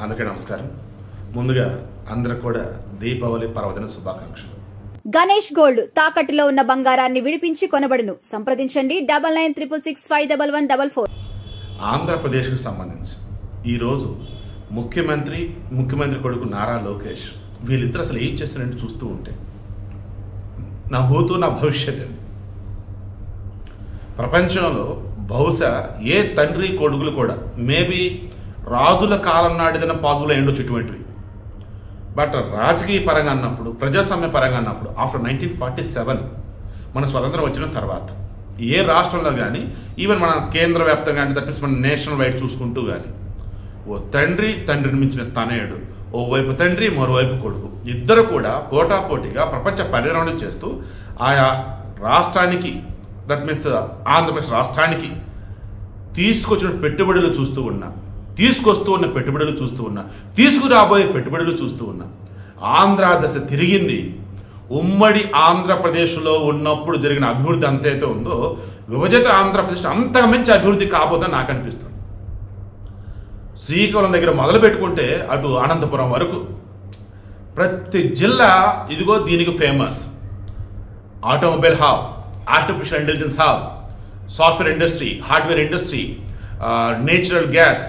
అందరికీ నమస్కారం. ముందుగా అందరికి కూడా దీపావళి పర్వదిన శుభాకాంక్షలు. గణేష్ గోల్డ్ తాకట్టులో ఉన్న బంగారాన్ని విడిపించి కొనబడును. సంప్రదించండి 9966651144. ఆంధ్రప్రదేశ్కు సంబంధించి ఈరోజు ముఖ్యమంత్రి కొడుకు నారా లోకేష్ వీళ్ళిద్దరు అసలు ఏం చేస్తారంటే చూస్తూ ఉంటే నా భూతో నా భవిష్యత్ అండి. ప్రపంచంలో బహుశా ఏ తండ్రి కొడుకులు కూడా మేబీ రాజుల కాలం నాటిదైనా పాసిబుల్ అయ్యిండొచ్చు ఇటువంటివి. బట్ రాజకీయ పరంగా అన్నప్పుడు, ప్రజాస్వామ్య పరంగా అన్నప్పుడు ఆఫ్టర్ 1947 మన స్వతంత్రం వచ్చిన తర్వాత ఏ రాష్ట్రంలో కానీ ఈవెన్ మన కేంద్ర వ్యాప్తంగా కానీ దట్ మీన్స్ మన నేషనల్ వైడ్ చూసుకుంటూ కానీ ఓ తండ్రిని మించిన తనయుడు, ఓవైపు తండ్రి మరోవైపు కొడుకు ఇద్దరు కూడా పోటాపోటీగా ప్రపంచ పర్యటన చేస్తూ ఆయా రాష్ట్రానికి దట్ మీన్స్ ఆంధ్రప్రదేశ్ రాష్ట్రానికి తీసుకొచ్చిన పెట్టుబడులు చూస్తూ ఉన్నా, తీసుకొస్తూ ఉన్న పెట్టుబడులు చూస్తూ ఉన్నా, తీసుకురాబోయే పెట్టుబడులు చూస్తూ ఉన్నా. ఆంధ్ర దశ తిరిగింది. ఉమ్మడి ఆంధ్రప్రదేశ్లో ఉన్నప్పుడు జరిగిన అభివృద్ధి అంతైతే ఉందో విభజిత ఆంధ్రప్రదేశ్ అంతకు మించి అభివృద్ధి కాబోదని నాకు అనిపిస్తుంది. శ్రీకాకుళం దగ్గర మొదలు పెట్టుకుంటే అటు అనంతపురం వరకు ప్రతి జిల్లా ఇదిగో దీనికి famous. Automobile hub, artificial intelligence hub, software industry, hardware industry, natural gas,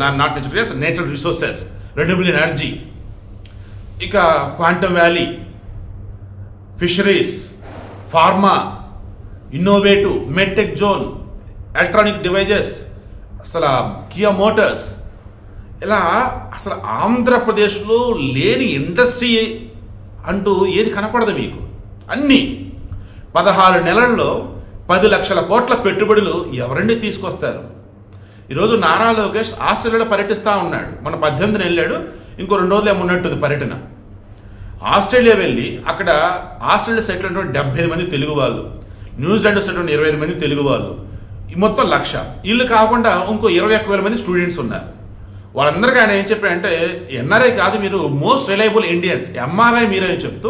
not natural gas, natural resources, renewable energy, ఇక quantum valley, fisheries, pharma, innovative, medtech zone, electronic devices, అసలు కియా మోటార్స్, ఇలా అసలు ఆంధ్రప్రదేశ్లో లేని ఇండస్ట్రీ అంటూ ఏది కనపడదు మీకు. అన్నీ 16 నెలల్లో 10 లక్షల కోట్ల పెట్టుబడులు ఎవరండి తీసుకొస్తారు? ఈరోజు నారా లోకేష్ ఆస్ట్రేలియాలో పర్యటిస్తూ ఉన్నాడు. మన 18న వెళ్ళాడు, ఇంకో 2 రోజులు ఏమున్నట్టుంది పర్యటన. ఆస్ట్రేలియా వెళ్ళి అక్కడ ఆస్ట్రేలియా సెటిల్ అయినటువంటి 75 మంది తెలుగు వాళ్ళు, న్యూజిలాండ్ సెటిల్ అయిన 25 మంది తెలుగు వాళ్ళు, ఈ మొత్తం 1,00,000. వీళ్ళు కాకుండా ఇంకో 21,000 మంది స్టూడెంట్స్ ఉన్నారు. వాళ్ళందరికీ ఆయన ఏం చెప్పారంటే ఎన్ఆర్ఐ కాదు మీరు మోస్ట్ రిలయబుల్ ఇండియన్స్, ఎంఆర్ఐ మీరే అని చెప్తూ,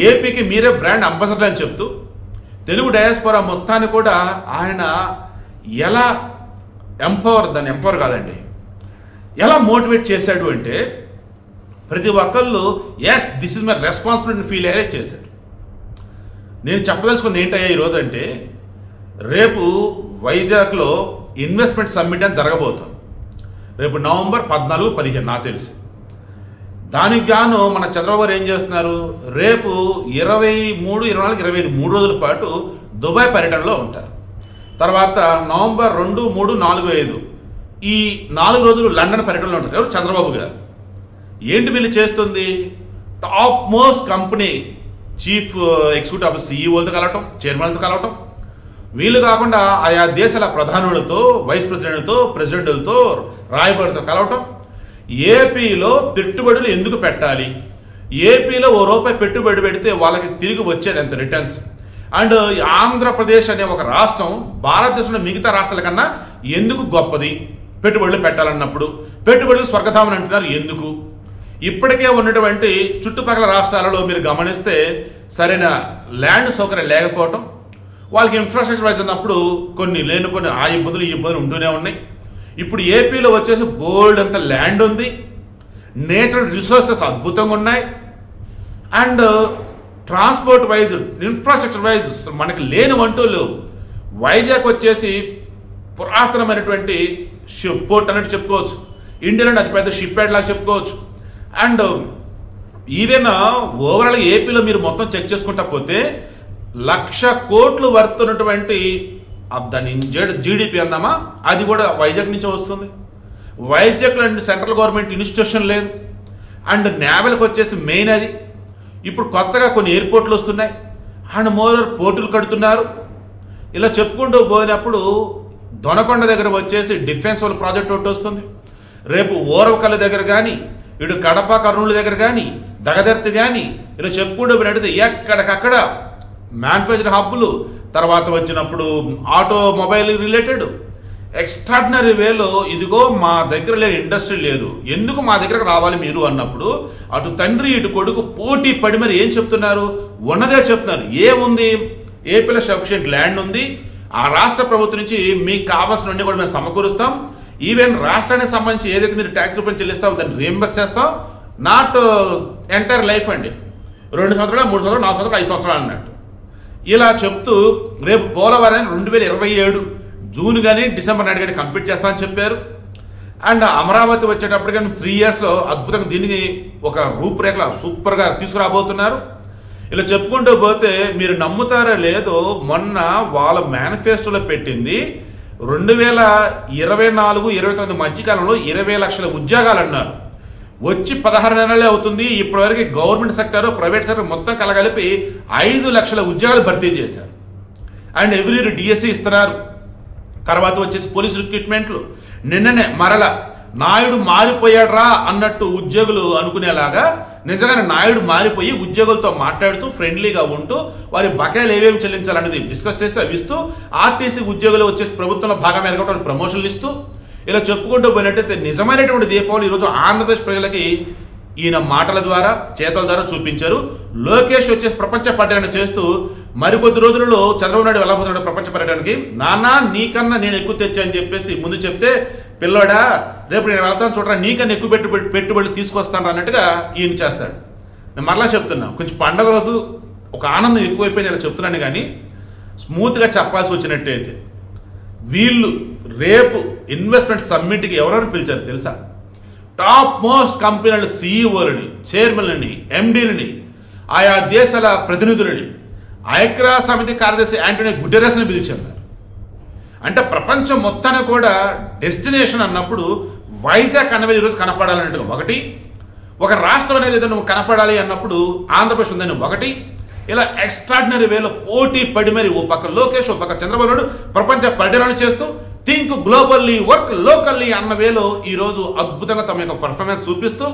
ఏపీకి మీరే బ్రాండ్ అంబాసిడర్ అని చెప్తూ తెలుగు డయాస్పోరా మొత్తాన్ని కూడా ఆయన ఎలా ఎంపవర్ కాదండి, ఎలా మోటివేట్ చేశాడు అంటే ప్రతి ఒక్కళ్ళు yes this is my responsibility feel అయ్యే చేశారు. నేను చెప్పదలుచుకుంది ఏంటయ్యా ఈరోజు అంటే రేపు వైజాగ్లో ఇన్వెస్ట్మెంట్ సమ్మిట్ అని జరగబోతుంది. రేపు నవంబర్ 14, 15 నాకు తెలిసి. దానికి గాను మన చంద్రబాబు గారు ఏం చేస్తున్నారు, రేపు 23, 24, 25 3 రోజుల పాటు దుబాయ్ పర్యటనలో ఉంటారు. తర్వాత నవంబర్ 2, 3, 4, 5 ఈ 4 రోజులు లండన్ పర్యటనలో ఉంటారు. ఎవరు? చంద్రబాబు గారు. ఏంటి వీళ్ళు చేస్తుంది? Top most company chief executive office సీఈఓలతో కలవటం, చైర్మన్లతో కలవటం, వీళ్ళు కాకుండా ఆయా దేశాల ప్రధానులతో, వైస్ ప్రెసిడెంట్లతో, ప్రెసిడెంట్లతో, రాయబారితో కలవటం. ఏపీలో పెట్టుబడులు ఎందుకు పెట్టాలి, ఏపీలో ₹1 పెట్టుబడి పెడితే వాళ్ళకి తిరిగి వచ్చేది ఎంత రిటర్న్స్, అండ్ ఆంధ్రప్రదేశ్ అనే ఒక రాష్ట్రం భారతదేశంలో మిగతా రాష్ట్రాల కన్నా ఎందుకు గొప్పది పెట్టుబడులు పెట్టాలన్నప్పుడు, పెట్టుబడులు స్వర్గధామని అంటున్నారు ఎందుకు? ఇప్పటికే ఉన్నటువంటి చుట్టుపక్కల రాష్ట్రాలలో మీరు గమనిస్తే సరైన ల్యాండ్ సౌకర్యం లేకపోవటం, వాళ్ళకి ఇన్ఫ్రాస్ట్రక్చర్ వైజ్ అన్నప్పుడు కొన్ని ఆ ఇబ్బందులు ఈ ఇబ్బందులు ఉంటూనే ఉన్నాయి. ఇప్పుడు ఏపీలో వచ్చేసి బోల్డ్ అంత ల్యాండ్ ఉంది, నేచురల్ రిసోర్సెస్ అద్భుతంగా ఉన్నాయి, and transport wise, infrastructure wise మనకి లేని వంటలు. వైజాగ్ వచ్చేసి పురాతనమైనటువంటి షిప్ పోర్ట్ అన్నట్టు చెప్పుకోవచ్చు, ఇండియాలో అతిపెద్ద షిప్ యార్డ్ లాగా చెప్పుకోవచ్చు. అండ్ ఈవెన్ ఓవరాల్ ఏపీలో మీరు మొత్తం చెక్ చేసుకుంటా పోతే 1,00,000 కోట్లు వర్త్ ఉన్నటువంటి దాని జీడిపి అందామా అది కూడా వైజాగ్ నుంచే వస్తుంది. వైజాగ్లో సెంట్రల్ గవర్నమెంట్ ఇన్స్టిట్యూషన్ లేదు, అండ్ నేవల్కి వచ్చేసి మెయిన్ అది. ఇప్పుడు కొత్తగా కొన్ని ఎయిర్పోర్ట్లు వస్తున్నాయి, అండ్ మోరర్ పోర్టులు కడుతున్నారు. ఇలా చెప్పుకుంటూ పోయినప్పుడు దొనకొండ దగ్గర వచ్చేసి డిఫెన్స్ వాళ్ళ ప్రాజెక్ట్ ఒకటి వస్తుంది. రేపు ఓరవకల్లు దగ్గర కానీ, ఇటు కడప కర్నూలు దగ్గర కానీ, దగదర్తి కానీ, ఇలా చెప్పుకుంటూ పోయినట్టు ఎక్కడికక్కడ మ్యానుఫ్యాక్చరింగ్ హబ్బులు, తర్వాత వచ్చినప్పుడు ఆటోమొబైల్ రిలేటెడ్ ఎక్స్ట్రాడినరీ వేలో ఇదిగో మా దగ్గర లేని ఇండస్ట్రీ లేదు, ఎందుకు మా దగ్గరకు రావాలి మీరు అన్నప్పుడు అటు తండ్రి ఇటు కొడుకు పోటీ పడి మరి ఏం చెప్తున్నారు? ఉన్నదే చెప్తున్నారు. ఏముంది? ఏపీలో సఫిషియెంట్ ల్యాండ్ ఉంది, ఆ రాష్ట్ర ప్రభుత్వం నుంచి మీకు కావాల్సినవన్నీ కూడా మేము సమకూరుస్తాం, ఈవెన్ రాష్ట్రానికి సంబంధించి ఏదైతే మీరు ట్యాక్స్ రూపాయలు చెల్లిస్తామో దాన్ని రీఎంబర్స్ చేస్తాం, నాట్ ఎంటైర్ లైఫ్ అండి, 2 సంవత్సరాలు 3 సంవత్సరాలు 4 సంవత్సరాలు 5 సంవత్సరాలు అన్నట్టు. ఇలా చెప్తూ రేపు పోలవరాన్ని 2027 జూన్ కానీ డిసెంబర్ నాటి కానీ కంప్లీట్ చేస్తామని చెప్పారు. అండ్ అమరావతి వచ్చేటప్పటికి 3 ఇయర్స్లో అద్భుతంగా దీనికి ఒక రూపురేఖల సూపర్గా తీసుకురాబోతున్నారు. ఇలా చెప్పుకుంటూ పోతే మీరు నమ్ముతారో లేదో, మొన్న వాళ్ళ మేనిఫెస్టోలో పెట్టింది 2024-29 మధ్యకాలంలో 20 లక్షల ఉద్యోగాలు అన్నారు. వచ్చి 16 నెలలే అవుతుంది. ఇప్పటివరకు గవర్నమెంట్ సెక్టర్ ప్రైవేట్ సెక్టర్ మొత్తం కలగలిపి 5 లక్షల ఉద్యోగాలు భర్తీ చేశారు. అండ్ ఎవ్రీ ఇయర్ డిఎస్సి ఇస్తున్నారు. తర్వాత వచ్చేసి పోలీసు రిక్రూట్మెంట్లు. నిన్ననే మరల నాయుడు మారిపోయాడ్రా అన్నట్టు ఉద్యోగులు అనుకునేలాగా నిజంగానే నాయుడు మారిపోయి ఉద్యోగులతో మాట్లాడుతూ ఫ్రెండ్లీగా ఉంటూ వారి బకాయిలు ఏమేమి చెల్లించాలనేది డిస్కస్ చేసి అవి ఇస్తూ, ఆర్టీసీ ఉద్యోగులు వచ్చేసి ప్రభుత్వంలో భాగం ఎరగడం ప్రమోషన్లు ఇస్తూ ఇలా చెప్పుకుంటూ పోయినట్టయితే నిజమైనటువంటి దీపావళి ఈరోజు ఆంధ్రప్రదేశ్ ప్రజలకి ఈయన మాటల ద్వారా చేతల ద్వారా చూపించారు. లోకేష్ వచ్చేసి ప్రపంచ పర్యటన చేస్తూ మరికొద్ది రోజులలో చంద్రబాబు నాయుడు వెళ్ళబోతున్నాడు ప్రపంచ పర్యటనకి. నానా నీకన్నా నేను ఎక్కువ తెచ్చా అని చెప్పేసి ముందు చెప్తే, పిల్లోడా రేపు నేను వెళ్తాను చూడరా నీకన్నా ఎక్కువ పెట్టుబడులు తీసుకొస్తాను అన్నట్టుగా ఈయన చేస్తాడు. నేను మరలా చెప్తున్నా, కొంచెం పండగ రోజు ఒక ఆనందం ఎక్కువైపోయింది ఇలా చెప్తున్నాను. కానీ స్మూత్గా చెప్పాల్సి వచ్చినట్టయితే వీళ్ళు రేపు ఇన్వెస్ట్మెంట్ సమ్మిట్కి ఎవరెవరు పిలిచారు తెలుసా? టాప్ మోస్ట్ కంపెనీల సీఈఓలని, చైర్మన్లని, ఎండీలని, ఆయా దేశాల ప్రతినిధులని, ఐక్యరాజ్య సమితి కార్యదర్శి యాంటోనియో గుటెరస్ని పిలిచారు. అంటే ప్రపంచం మొత్తాన్ని కూడా డెస్టినేషన్ అన్నప్పుడు వైజాగ్ అనేది ఈరోజు కనపడాలన్నట్టుగా ఒకటి, ఒక రాష్ట్రం అనేది ఏదైనా కనపడాలి అన్నప్పుడు ఆంధ్రప్రదేశ్ ఉందని ఒకటి, ఇలా ఎక్స్ట్రాడినరీ వేలో పోటీ పడి మరి ఓ పక్క లోకేష్, ఓ పక్క చంద్రబాబు నాయుడు ప్రపంచ పర్యటన చేస్తూ థింక్ గ్లోబల్లీ వర్క్ లోకల్లీ అన్న వేలో ఈరోజు అద్భుతంగా తమ యొక్క పర్ఫార్మెన్స్ చూపిస్తూ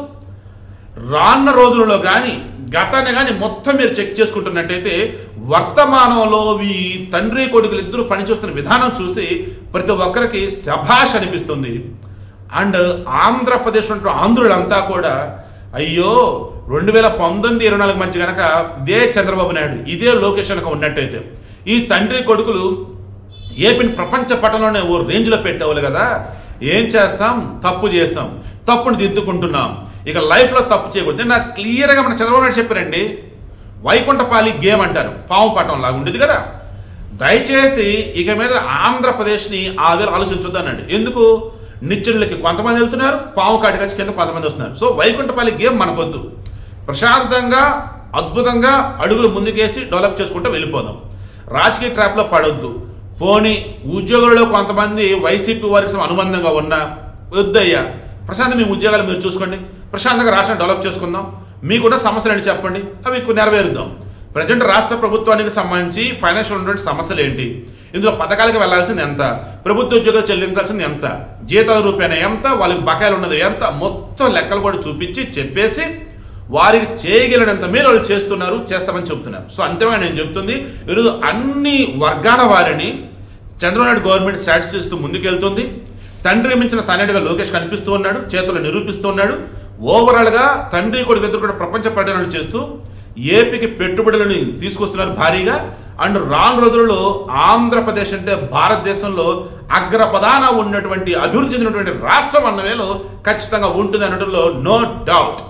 రానున్న రోజులలో కానీ గతాన్ని కానీ మొత్తం మీరు చెక్ చేసుకుంటున్నట్టయితే వర్తమానంలో ఈ తండ్రి కొడుకులు ఇద్దరు పనిచేస్తున్న విధానం చూసి ప్రతి ఒక్కరికి శభాష్ అనిపిస్తుంది. అండ్ ఆంధ్రప్రదేశ్ ఆంధ్రులంతా కూడా అయ్యో 2019-24 మధ్య కనుక ఇదే చంద్రబాబు నాయుడు ఇదే లోకేష్ కనుక ఉన్నట్టయితే ఈ తండ్రి కొడుకులు ఏపీని ప్రపంచ పటంలోనే ఓ రేంజ్లో పెట్టేవాళ్ళు కదా. ఏం చేస్తాం? తప్పు చేస్తాం, తప్పును దిద్దుకుంటున్నాం, ఇక లైఫ్లో తప్పు చేయకూడదు. నాకు క్లియర్గా మన చంద్రబాబు నాయుడు చెప్పారండి, వైకుంఠపాలి గేమ్ అంటారు, పాము పటం లాగా ఉండేది కదా. దయచేసి ఇక మీద ఆంధ్రప్రదేశ్ని ఆ వేళ ఆలోచించొద్దన్నాడు. ఎందుకు? నిచ్చెనలకి కొంతమంది వెళ్తున్నారు, పాము కాటికొచ్చి కింద కొంతమంది వస్తున్నారు. సో వైకుంఠపాలి గేమ్ మనకొద్దు, ప్రశాంతంగా అద్భుతంగా అడుగులు ముందుకేసి డెవలప్ చేసుకుంటూ వెళ్ళిపోదాం. రాజకీయ ట్రాప్లో పడొద్దు. పోనీ ఉద్యోగులలో కొంతమంది వైసీపీ వారికి అనుబంధంగా ఉన్నా వద్దయ్యా, ప్రశాంతంగా మీ ఉద్యోగాలు మీరు చూసుకోండి, ప్రశాంతంగా రాష్ట్రం డెవలప్ చేసుకుందాం, మీకున్న సమస్యలు ఏంటి చెప్పండి, అవి నెరవేరుద్దాం. ప్రజెంట్ రాష్ట్ర ప్రభుత్వానికి సంబంధించి ఫైనాన్షియల్ ఉన్నటువంటి సమస్యలు ఏంటి, ఇందులో పథకాలకు వెళ్లాల్సింది ఎంత, ప్రభుత్వ ఉద్యోగాలు చెల్లించాల్సింది ఎంత, జీతాల రూపాయన ఎంత, వాళ్ళకి బకాయిలు ఉన్నది ఎంత, మొత్తం లెక్కలు కూడా చూపించి చెప్పేసి వారికి చేయగలిగినంత మీరు వాళ్ళు చేస్తున్నారు, చేస్తామని చెప్తున్నారు. సో అంతేగా నేను చెప్తుంది, ఈరోజు అన్ని వర్గాల వారిని చంద్రబాబు నాయుడు గవర్నమెంట్ సాటిస్ఫై చేస్తూ ముందుకెళ్తుంది. తండ్రి మించిన తనయుడిగా లోకేష్ కనిపిస్తూ ఉన్నాడు, చేతులు నిరూపిస్తూ ఉన్నాడు. ఓవరాల్గా తండ్రి కొడుకు ఇద్దరు కూడా ప్రపంచ పర్యటనలు చేస్తూ ఏపీకి పెట్టుబడులను తీసుకొస్తున్నారు భారీగా. అండ్ రాను రోజులలో ఆంధ్రప్రదేశ్ అంటే భారతదేశంలో అగ్రపదాన ఉన్నటువంటి అభివృద్ధి చెందినటువంటి రాష్ట్రం అన్న వేలో ఖచ్చితంగా ఉంటుంది అనడంలో నో డౌట్.